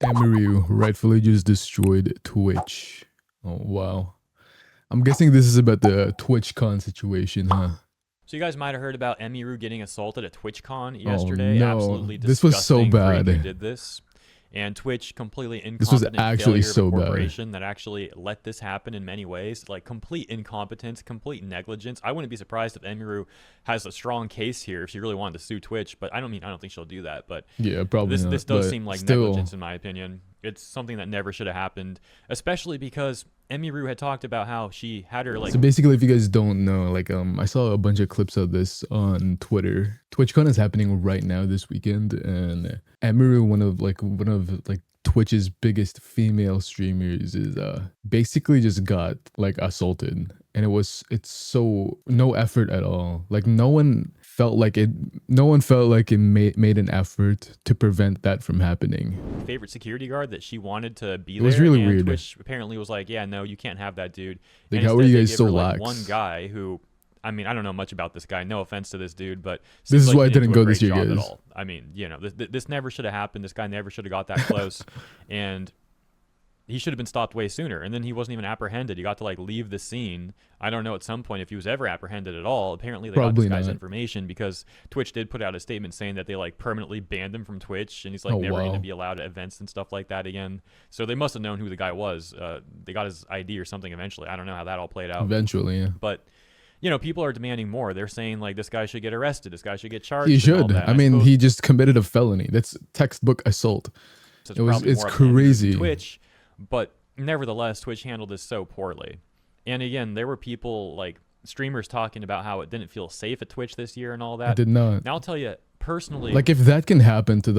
Emiru rightfully just destroyed Twitch. Oh, wow. I'm guessing this is about the TwitchCon situation, huh? So you guys might have heard about Emiru getting assaulted at TwitchCon Oh, yesterday. no. Absolutely This was so disgusting for bad. who did this. And Twitch, completely This was incompetent actually failure so of a bad. corporation that actually let this happen in many ways. Like complete incompetence, complete negligence. I wouldn't be surprised if Emiru has a strong case here if she really wanted to sue Twitch, but I don't think she'll do that. But Yeah, probably not. this does but seem like still, negligence in my opinion. It's something that never should have happened, especially because Emiru had talked about how she had her like. So basically, if you guys don't know, like I saw a bunch of clips of this on Twitter. TwitchCon is happening right now this weekend, and Emiru, one of Twitch's biggest female streamers, is basically just got like assaulted, and it's so no effort at all. Like no one felt like it made an effort to prevent that from happening. Favorite security guard that she wanted to be It there. was really and weird. Twitch apparently was like, yeah, no, you can't have that dude. Like, and how are you they guys give so her, like, lax? one guy who, I mean, I don't know much about this guy. No offense to this dude, but This is seems like why I he didn't didn't do a go this great year, job at guys. all. I mean, you know, this never should have happened. This guy never should have got that close, and he should have been stopped way sooner. And then he wasn't even apprehended. He got to like leave the scene. I don't know at some point if he was ever apprehended at all. Apparently they Probably got this guy's not. information because Twitch did put out a statement saying that they like permanently banned him from Twitch and he's like never going to be allowed at events and stuff like that again. So they must have known who the guy was. They got his ID or something eventually. I don't know how that all played out. Eventually, yeah. But you know, people are demanding more. They're saying like this guy should get arrested. This guy should get charged. He and all should. that. I mean, he just committed a felony. That's textbook assault. So It's crazy. Twitch, but nevertheless, Twitch handled this so poorly. And again, there were people like streamers talking about how it didn't feel safe at Twitch this year and all that. I did not. Now I'll tell you personally, Like if that can happen to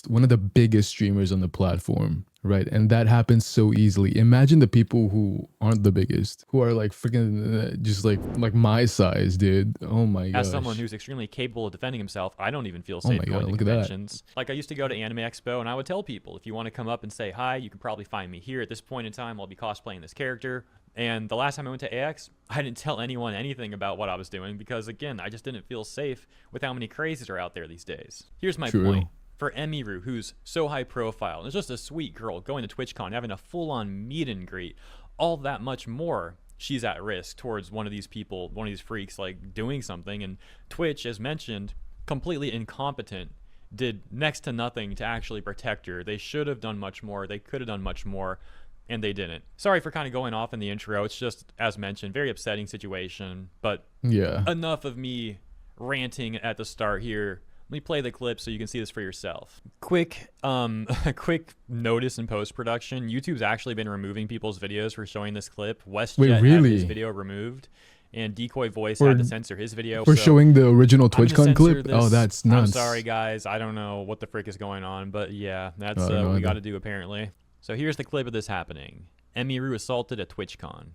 one of the biggest streamers on the platform, right? And that happens so easily. Imagine the people who aren't the biggest, who are like freaking just like my size, dude. Oh my gosh. as someone who's extremely capable of defending himself, I don't even feel safe my God, going to look at that. conventions. Like I used to go to Anime Expo and I would tell people, if you want to come up and say hi, you can probably find me here. At this point in time, I'll be cosplaying this character. And the last time I went to AX, I didn't tell anyone anything about what I was doing because, again, I just didn't feel safe with how many crazies are out there these days. Here's my point. For Emiru, who's so high profile, and is just a sweet girl going to TwitchCon, having a full-on meet and greet, all that much more, she's at risk towards one of these people, one of these freaks, like doing something. And Twitch, as mentioned, completely incompetent, did next to nothing to actually protect her. They should have done much more. They could have done much more. And they didn't. Sorry for kind of going off in the intro. It's just, as mentioned, very upsetting situation. But yeah, enough of me ranting at the start here. Let me play the clip so you can see this for yourself. Quick notice in post-production. YouTube's actually been removing people's videos for showing this clip. WestJet had his video removed. And Decoy Voice had to censor his video. For showing the original TwitchCon clip? This. Oh, that's nuts. I'm sorry, guys. I don't know what the frick is going on. But yeah, that's what we got to do apparently. So here's the clip of this happening. Emiru assaulted at TwitchCon.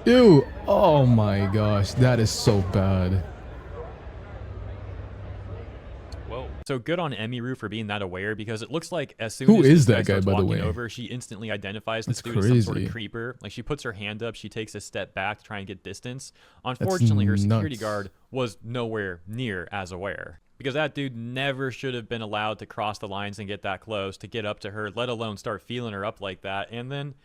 Ew! Oh my gosh, that is so bad. Whoa. So good on Emiru for being that aware because it looks like as soon Who as is this that guy guy, starts by the walking way? over, she instantly identifies this That's dude as some sort of crazy. creeper. Like she puts her hand up, she takes a step back to try and get distance. Unfortunately, her security guard was nowhere near as aware. Because that dude never should have been allowed to cross the lines and get that close, to get up to her, let alone start feeling her up like that. And then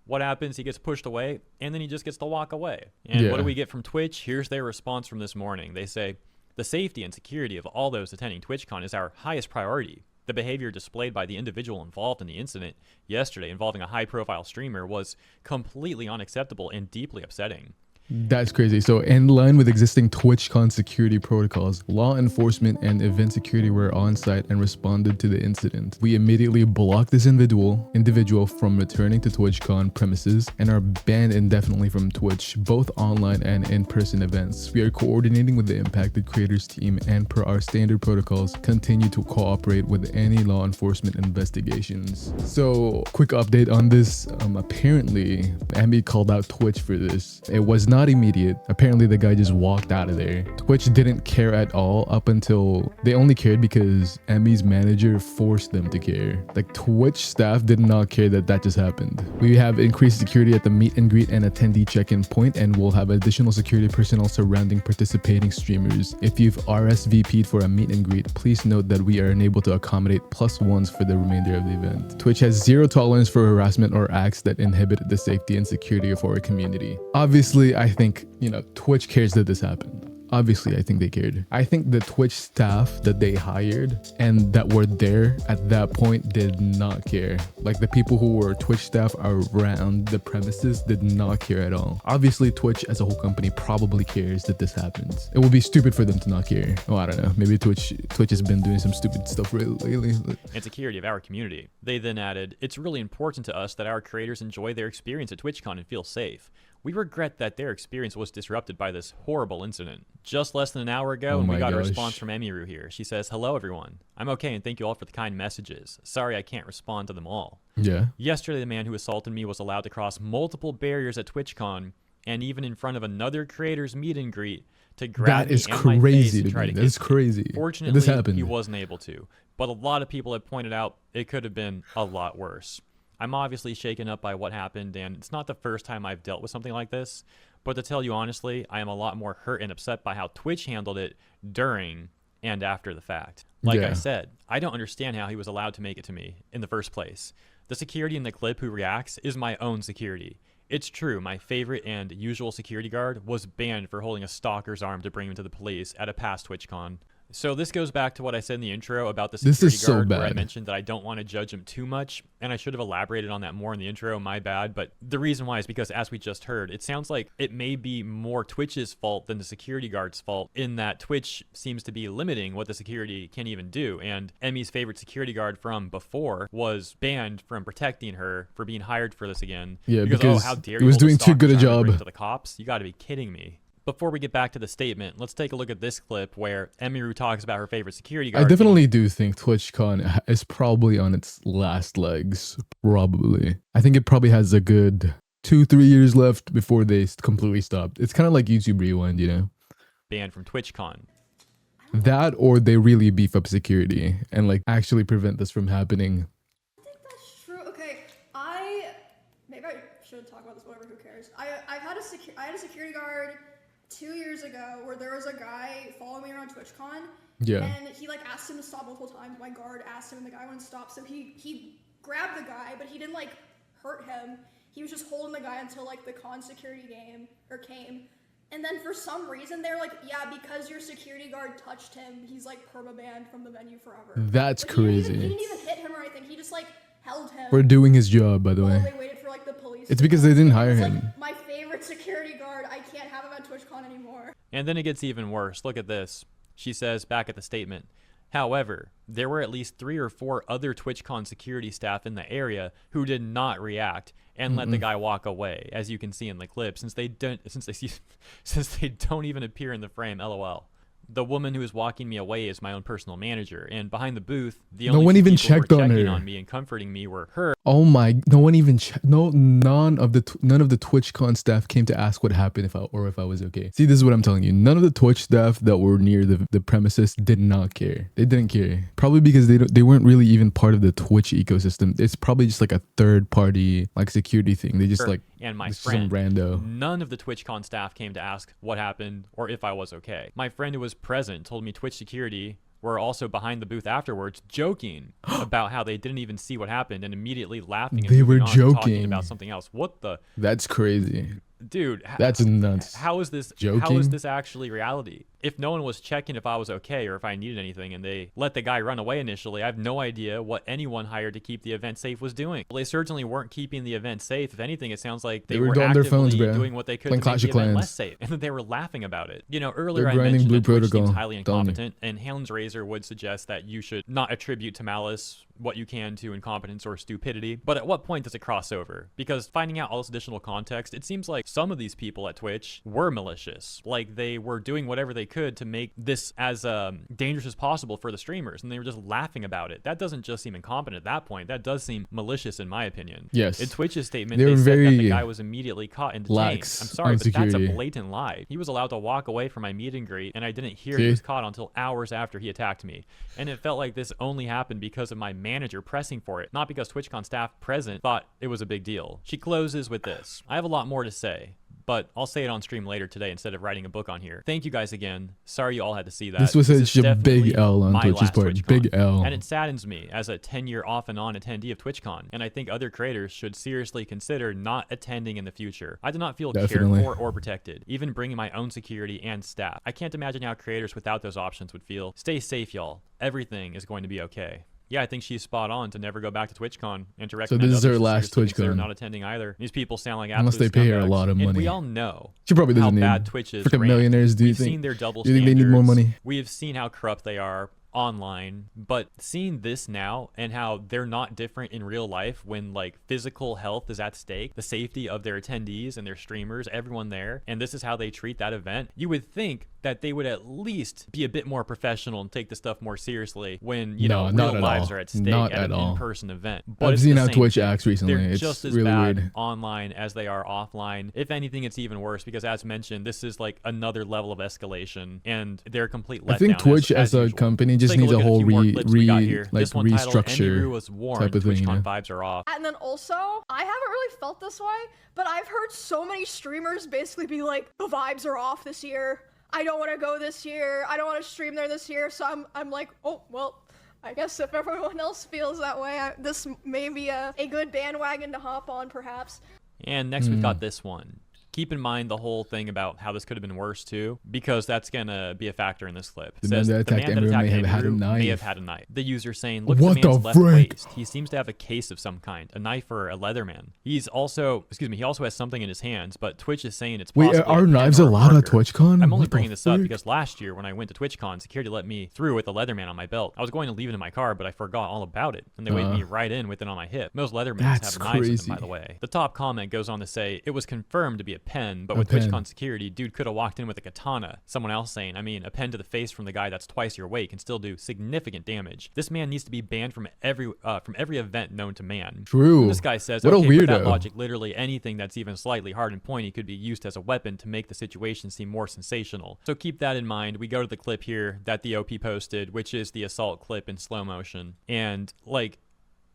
what happens? He gets pushed away, and then he just gets to walk away. And what do we get from Twitch? Here's their response from this morning. They say, the safety and security of all those attending TwitchCon is our highest priority. The behavior displayed by the individual involved in the incident yesterday involving a high-profile streamer was completely unacceptable and deeply upsetting. That's crazy. So in line with existing TwitchCon security protocols, law enforcement and event security were on site and responded to the incident. We immediately blocked this individual from returning to TwitchCon premises and are banned indefinitely from Twitch, both online and in-person events. We are coordinating with the impacted creators team and per our standard protocols, continue to cooperate with any law enforcement investigations. So quick update on this. Apparently, Emi called out Twitch for this. It was not immediate. Apparently the guy just walked out of there. Twitch didn't care at all up until they only cared because Emmy's manager forced them to care. Like, Twitch staff did not care that just happened. We have increased security at the meet and greet and attendee check-in point, and we'll have additional security personnel surrounding participating streamers. If you've RSVP'd for a meet and greet, please note that we are unable to accommodate +1s for the remainder of the event. Twitch has zero tolerance for harassment or acts that inhibit the safety and security of our community. Obviously, I think, Twitch cares that this happened. Obviously, I think they cared. I think the Twitch staff that they hired and that were there at that point did not care. Like, the people who were Twitch staff around the premises did not care at all. Obviously, Twitch as a whole company probably cares that this happens. It would be stupid for them to not care. Oh, I don't know. Maybe Twitch has been doing some stupid stuff lately. And security of our community. They then added, "It's really important to us that our creators enjoy their experience at TwitchCon and feel safe. We regret that their experience was disrupted by this horrible incident." Just less than an hour ago, and we got a response from Emiru here. She says, "Hello, everyone. I'm okay, and thank you all for the kind messages. Sorry I can't respond to them all." Yeah. Yesterday, the man who assaulted me was allowed to cross multiple barriers at TwitchCon, and even in front of another creator's meet and greet, to grab me and my face and try to kiss me. Crazy. Fortunately, this happened. He wasn't able to, but a lot of people have pointed out it could have been a lot worse. I'm obviously shaken up by what happened, and it's not the first time I've dealt with something like this, but to tell you honestly, I am a lot more hurt and upset by how Twitch handled it during and after the fact. Like I said, I don't understand how he was allowed to make it to me in the first place. The security in the clip who reacts is my own security. It's true, my favorite and usual security guard was banned for holding a stalker's arm to bring him to the police at a past TwitchCon. So this goes back to what I said in the intro about the security guard, where I mentioned that I don't want to judge him too much, and I should have elaborated on that more in the intro, my bad. But the reason why is because, as we just heard, it sounds like it may be more Twitch's fault than the security guard's fault, in that Twitch seems to be limiting what the security can even do. And Emmy's favorite security guard from before was banned from protecting her for being hired for this again. Yeah, because how dare it was doing too good a job. To the cops? You got to be kidding me. Before we get back to the statement, let's take a look at this clip where Emiru talks about her favorite security guard. I definitely do think TwitchCon is probably on its last legs. Probably. I think it probably has a good 2-3 years left before they completely stopped. It's kind of like YouTube Rewind, Banned from TwitchCon. That, or they really beef up security and like actually prevent this from happening. I think that's true. Okay, maybe I should talk about this. Whatever, who cares? I had a security guard 2 years ago where there was a guy following me around TwitchCon. Yeah. And he asked him to stop multiple times. My guard asked him and the guy wouldn't stop. So he grabbed the guy, but he didn't hurt him. He was just holding the guy until the con security came. And then for some reason they're yeah, because your security guard touched him, he's perma-banned from the venue forever. That's but crazy. He didn't even hit him or anything. He just held him. For doing his job, by the way. They waited for the police. It's because they didn't hire him. My favorite security guard. I can't have him at TwitchCon anymore. And then it gets even worse. Look at this. She says back at the statement, "However, there were at least 3 or 4 other TwitchCon security staff in the area who did not react and let the guy walk away, as you can see in the clip, since they don't even appear in the frame. LOL. The woman who is walking me away is my own personal manager, and behind the booth, the only one even people who were checked on checking her. on me and comforting me were her." Oh my! No one even none of the TwitchCon staff came to ask what happened if I was okay. See, this is what I'm telling you. None of the Twitch staff that were near the premises did not care. They didn't care. Probably because they weren't really even part of the Twitch ecosystem. It's probably just a third party security thing. They just and my some friend, rando. None of the TwitchCon staff came to ask what happened or if I was okay. My friend who was present told me Twitch security were also behind the booth afterwards, joking about how they didn't even see what happened and immediately laughing. And They were moving on and talking joking about something else. What the? That's crazy. Dude, That's nuts. How is this joking? How is this actually reality? If no one was checking if I was okay or if I needed anything and they let the guy run away initially, I have no idea what anyone hired to keep the event safe was doing. Well, they certainly weren't keeping the event safe. If anything, it sounds like they were on actively their phones, bro. doing what they could Playing to make the Clash of event Clans. less safe. And they were laughing about it. Earlier I grinding mentioned Blue that Twitch Protocol. seems highly Telling you. incompetent, and Hans Razor would suggest that you should not attribute to malice what you can to incompetence or stupidity, but at what point does it cross over? Because finding out all this additional context, it seems like some of these people at Twitch were malicious. Like they were doing whatever they could to make this as dangerous as possible for the streamers, and they were just laughing about it. That doesn't just seem incompetent at that point. That does seem malicious in my opinion. Yes. In Twitch's statement, They they were said that the very guy was immediately caught and detained. lax I'm sorry, on but that's a security. blatant lie. He was allowed to walk away from my meet and greet, and I didn't hear See? he was caught until hours after he attacked me. And it felt like this only happened because of my manager pressing for it, not because TwitchCon staff present thought it was a big deal. She closes with this. I have a lot more to say, but I'll say it on stream later today instead of writing a book on here. Thank you guys again. Sorry you all had to see that. This was is such a big definitely L on my Twitch's last part. TwitchCon. Big L. And it saddens me as a 10-year off and on attendee of TwitchCon. And I think other creators should seriously consider not attending in the future. I did not feel Definitely. cared for or protected, even bringing my own security and staff. I can't imagine how creators without those options would feel. Stay safe, y'all. Everything is going to be okay. Yeah, I think she's spot on to never go back to TwitchCon and to recommend this is her others to last seriously consider TwitchCon. not attending either. These people sound like Unless absolute they pay her a scumbags. lot of And money. we all know She probably how doesn't need bad Twitch is. freaking ran. millionaires. Do you We've think? seen their double Do you think they need more standards. money? We have seen how corrupt they are online, but seeing this now and how they're not different in real life when like physical health is at stake, the safety of their attendees and their streamers, everyone there, and this is how they treat that event, you would think that they would at least be a bit more professional and take the stuff more seriously when No, not real at lives all. are at stake Not at at an all. in-person event. But I've it's seen the how same Twitch thing. acts recently. They're It's just as really bad weird. online as they are offline. If anything, it's even worse because, as mentioned, this is like another level of escalation, and they're a complete letdown. I think Twitch as a usual. company just Take needs a look at whole few more clips we got here. like This one titled, Emiru restructure was warned, type of thing. TwitchCon You know? vibes are off. And then also, I haven't really felt this way, but I've heard so many streamers basically be like, the vibes are off this year. I don't want to go this year. I don't want to stream there this year. So I'm like, oh, well, I guess if everyone else feels that way, this may be a good bandwagon to hop on, perhaps. And next we've got this one. Keep in mind the whole thing about how this could have been worse too, because that's gonna be a factor in this clip. It says, the man that attacked Emiru may have had a knife. The user saying, look at the man's left waist. He seems to have a case of some kind, a knife or a Leatherman. He's also, he also has something in his hands, but Twitch is saying it's possibly Wait, are a pen knives or a allowed at marker. TwitchCon? I'm only What the bringing this up frick? because last year when I went to TwitchCon, security let me through with a Leatherman on my belt. I was going to leave it in my car, but I forgot all about it, and they waved me right in with it on my hip. Most Leathermans That's have knives in them, by crazy. the way. The top comment goes on to say, it was confirmed to be a pen, but A with pen. TwitchCon security, dude could have walked in with a katana. Someone else saying, I mean, a pen to the face from the guy that's twice your weight can still do significant damage. This man needs to be banned from every event known to man. True. And this guy says, What a okay, with that weirdo. logic, literally anything that's even slightly hard and pointy could be used as a weapon to make the situation seem more sensational. So keep that in mind. We go to the clip here that the OP posted, which is the assault clip in slow motion. And like,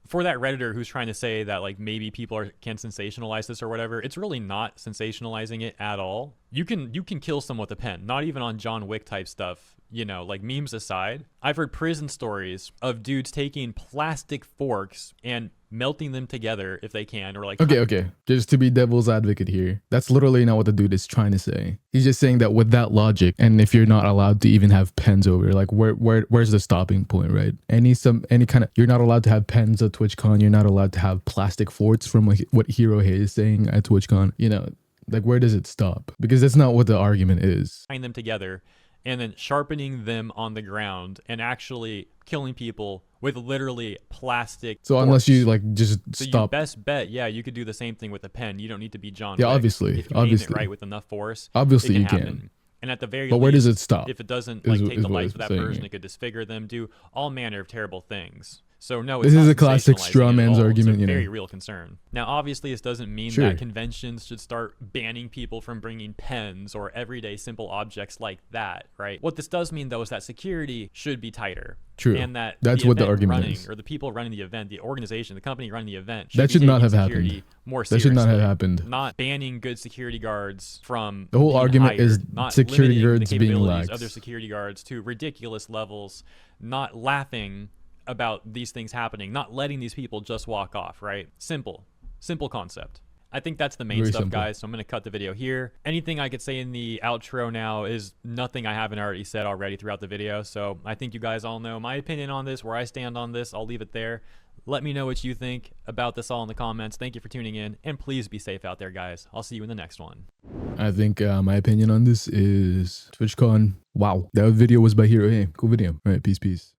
for that Redditor who's trying to say that like maybe people can sensationalize this or whatever, it's really not sensationalizing it at all. You can kill someone with a pen, not even on John Wick type stuff, you know, like memes aside. I've heard prison stories of dudes taking plastic forks and melting them together if they can, or like Okay. Just to be devil's advocate here, that's literally not what the dude is trying to say. He's just saying that with that logic, and if you're not allowed to even have pens over, like where's the stopping point, right? Any kind of, you're not allowed to have pens at TwitchCon. You're not allowed to have plastic forts from like what HeroHei is saying at TwitchCon. You know, like where does it stop? Because that's not what the argument is. tying them together and then sharpening them on the ground and actually killing people with literally plastic So forks. unless you like just So you stop, best bet, yeah, you could do the same thing with a pen. You don't need to be John Yeah, Wick. obviously, If you aim obviously. it right with enough force, Obviously it you can can. happen. And at the very but least, where does it stop? if it doesn't is- like take is the what life it's of that saying person, here. it could disfigure them, do all manner of terrible things. So no, This it's is not a classic sensationalizing straw it at man's all. argument, It's you a know. very real concern. Now, obviously, this doesn't mean Sure. that conventions should start banning people from bringing pens or everyday simple objects like that, right? What this does mean, though, is that security should be tighter. True. And that That's what the event argument running, is. or the people running the event, the organization, the company running the event, That be should not taking have security happened. More That seriously. should not have happened. Not banning good security guards from The whole being argument is hired, not security limiting the guards being capabilities lax. of their security guards to ridiculous levels, not laughing about these things happening, not letting these people just walk off, right? Simple concept. I think that's the main Very stuff, simple. guys. So I'm going to cut the video here. Anything I could say in the outro now is nothing I haven't already said already throughout the video. So I think you guys all know my opinion on this, where I stand on this. I'll leave it there. Let me know what you think about this all in the comments. Thank you for tuning in, and please be safe out there, guys. I'll see you in the next one. I think my opinion on this is TwitchCon. Wow, that video was by HeroHei. Cool video. All right, peace.